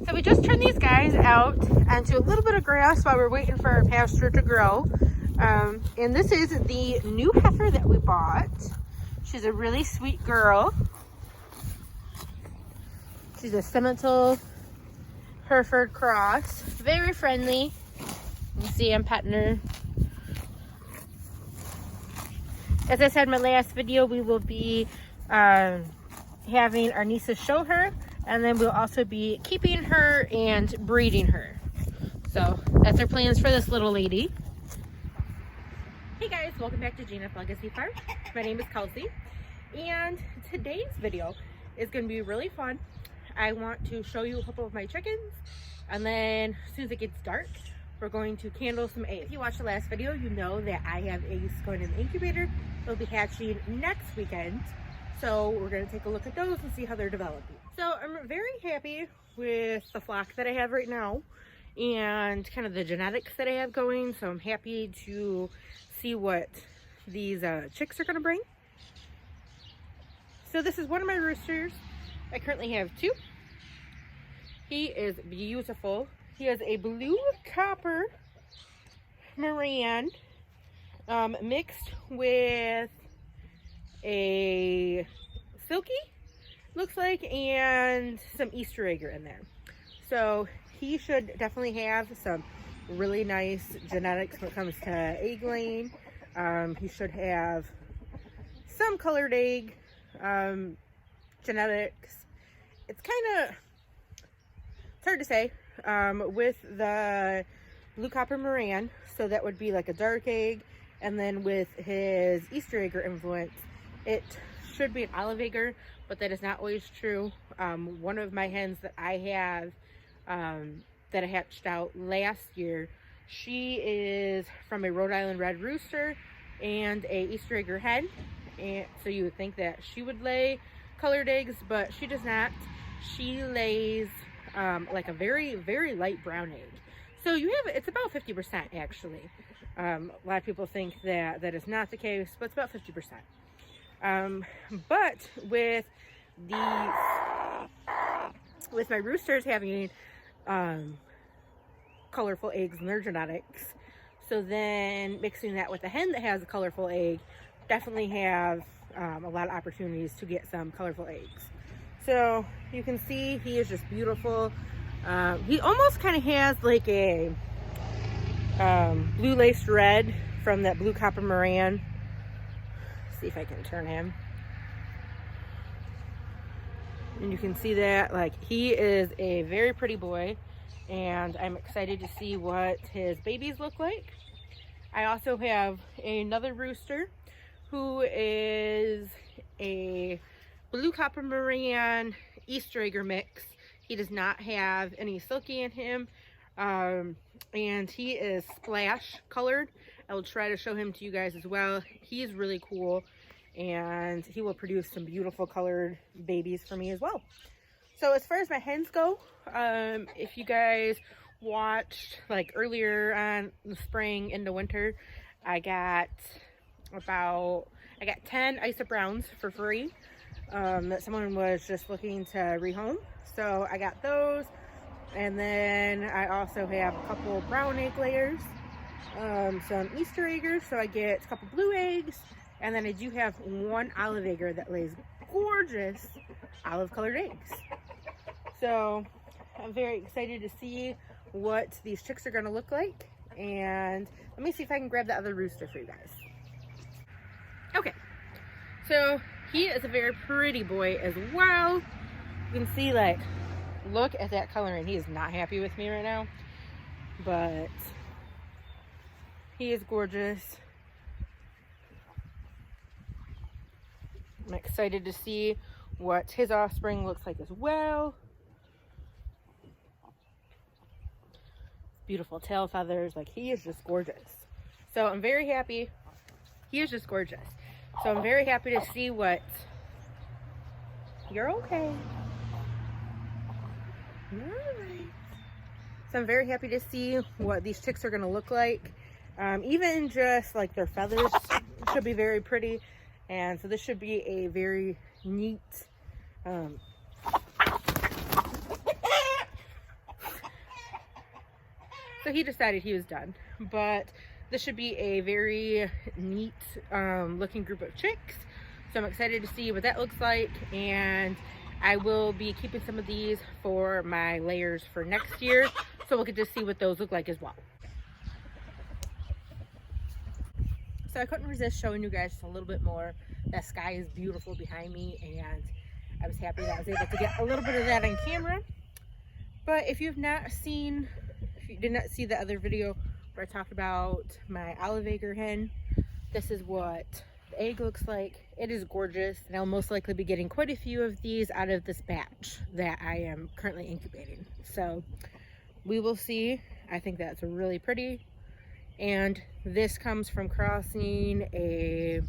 So we just turned these guys out onto a little bit of grass while we're waiting for our pasture to grow. And this is the new heifer that we bought. She's a really sweet girl. She's a Simmental Hereford cross. Very friendly. You can see I'm petting her. As I said in my last video, we will be having our nieces show her, and then we'll also be keeping her and breeding her. So that's our plans for this little lady. Hey guys, welcome back to Gina's Legacy Farm. My name is Kelsey, and today's video is going to be really fun. I want to show you a couple of my chickens, and then as soon as it gets dark, we're going to candle some eggs. If you watched the last video, you know that I have eggs going in the incubator. They'll be hatching next weekend. So we're going to take a look at those and see how they're developing. So I'm very happy with the flock that I have right now and kind of the genetics that I have going. So I'm happy to see what these chicks are going to bring. So this is one of my roosters. I currently have two. He is beautiful. He has a blue copper Moran mixed with a silky, looks like, and some Easter egg in there. So he should definitely have some really nice genetics when it comes to egg laying. He should have some colored egg genetics. It's hard to say with the blue copper Moran. So that would be like a dark egg, and then with his Easter egg influence, it should be an olive egg, but that is not always true. One of my hens that I have that I hatched out last year, she is from a Rhode Island red rooster and a Easter egg hen, and so you would think that she would lay colored eggs, but she does not. She lays like a very, very light brown egg. So you have, it's about 50% actually. A lot of people think that that is not the case, but it's about 50%. But with my roosters having colorful eggs in their genetics, so then mixing that with a hen that has a colorful egg, definitely have a lot of opportunities to get some colorful eggs. So you can see he is just beautiful. He almost kind of has like a blue laced red from that blue copper Moran. See if I can turn him. And you can see that, like, he is a very pretty boy, and I'm excited to see what his babies look like. I also have another rooster who is a blue copper Moran Easter egg mix. He does not have any silky in him, and he is splash colored. I will try to show him to you guys as well. He is really cool, and he will produce some beautiful colored babies for me as well. So as far as my hens go, if you guys watched like earlier on in the spring into winter, I got 10 Isa Browns for free that someone was just looking to rehome. So I got those, and then I also have a couple brown egg layers, some Easter eggers, so I get a couple blue eggs, and then I do have one olive egg that lays gorgeous olive colored eggs. So I'm very excited to see what these chicks are going to look like, and let me see if I can grab the other rooster for you guys. Okay, so he is a very pretty boy as well. You can see, like, look at that coloring. He is not happy with me right now, but he is gorgeous. I'm excited to see what his offspring looks like as well. Beautiful tail feathers. Like, he is just gorgeous. So I'm very happy. He is just gorgeous. So I'm very happy to see what... You're okay. Alright. So I'm very happy to see what these chicks are going to look like. Even just like their feathers should be very pretty. And so this should be a very neat So he decided he was done. But this should be a very neat looking group of chicks. So I'm excited to see what that looks like. And I will be keeping some of these for my layers for next year. So we'll get to see what those look like as well. So I couldn't resist showing you guys just a little bit more. That sky is beautiful behind me, and I was happy that I was able to get a little bit of that on camera. But if you did not see the other video where I talked about my olive acre hen, this is what the egg looks like. It is gorgeous, and I'll most likely be getting quite a few of these out of this batch that I am currently incubating. So we will see. I think that's really pretty. And this comes from crossing a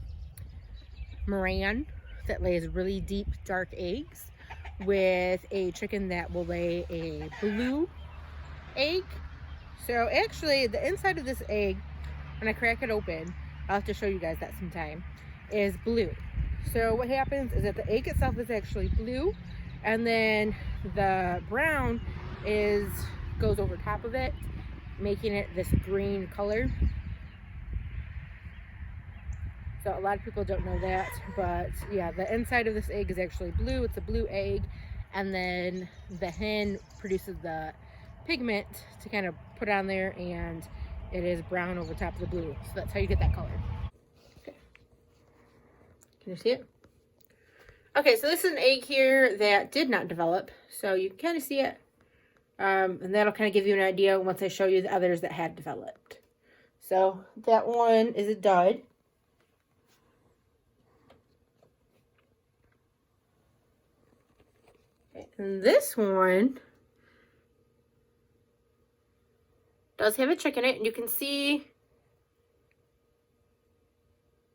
Moran that lays really deep, dark eggs with a chicken that will lay a blue egg. So actually, the inside of this egg, when I crack it open, I'll have to show you guys that sometime, is blue. So what happens is that the egg itself is actually blue, and then the brown goes over top of it, making it this green color. So a lot of people don't know that, but yeah, the inside of this egg is actually blue. It's a blue egg, and then the hen produces the pigment to kind of put on there, and it is brown over top of the blue. So that's how you get that color. Okay. Can you see it? Okay, so this is an egg here that did not develop, so you can kind of see it. And that'll kind of give you an idea once I show you the others that had developed. So that one is a dud. Okay, and this one does have a chick in it, and you can see,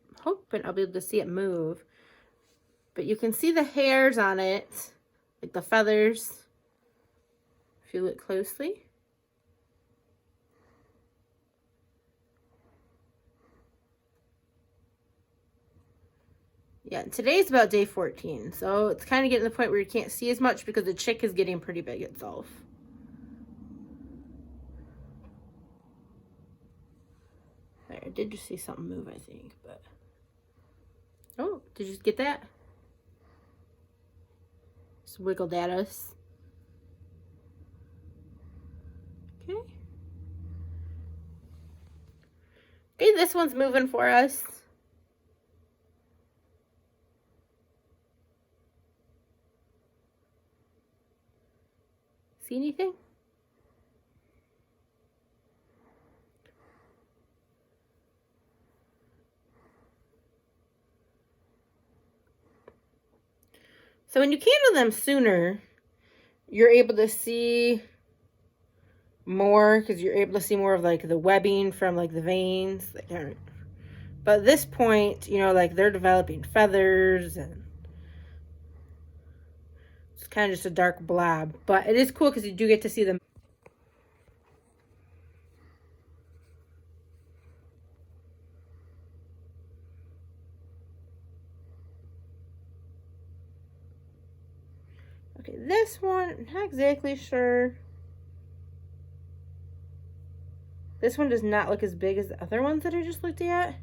I'm hoping I'll be able to see it move, but you can see the hairs on it, like the feathers. If you look closely. Yeah, today's about day 14, so it's kind of getting to the point where you can't see as much because the chick is getting pretty big itself. There, I did just see something move, I think, but... Oh, did you get that? Just wiggled at us. Okay. Okay, this one's moving for us. See anything? So when you candle them sooner, you're able to see more, because you're able to see more of like the webbing from like the veins. But at this point, you know, like they're developing feathers, and it's kind of just a dark blob. But it is cool because you do get to see them. Okay, this one, I'm not exactly sure. This one does not look as big as the other ones that I just looked at.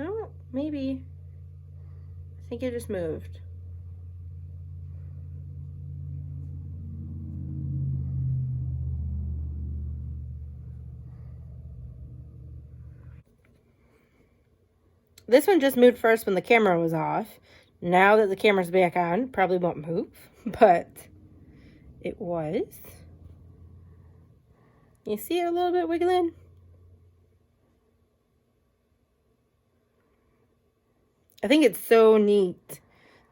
Oh, maybe. I think it just moved. This one just moved first when the camera was off. Now that the camera's back on, probably won't move, but it was. You see it a little bit wiggling? I think it's so neat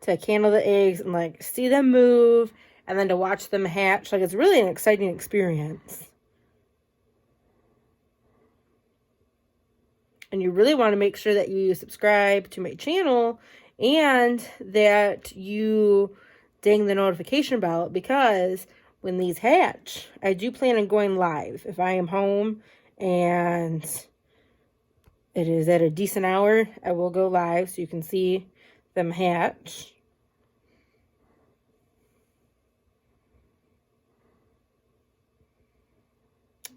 to candle the eggs and like see them move and then to watch them hatch. Like, it's really an exciting experience. And you really want to make sure that you subscribe to my channel and that you ding the notification bell, because when these hatch, I do plan on going live. If I am home and it is at a decent hour, I will go live so you can see them hatch.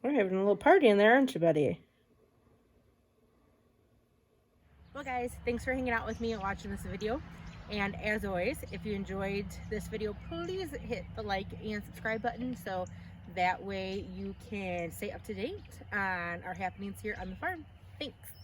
We're having a little party in there, aren't you, buddy? Well, guys, thanks for hanging out with me and watching this video. And as always, if you enjoyed this video, please hit the like and subscribe button so that way you can stay up to date on our happenings here on the farm. Thanks.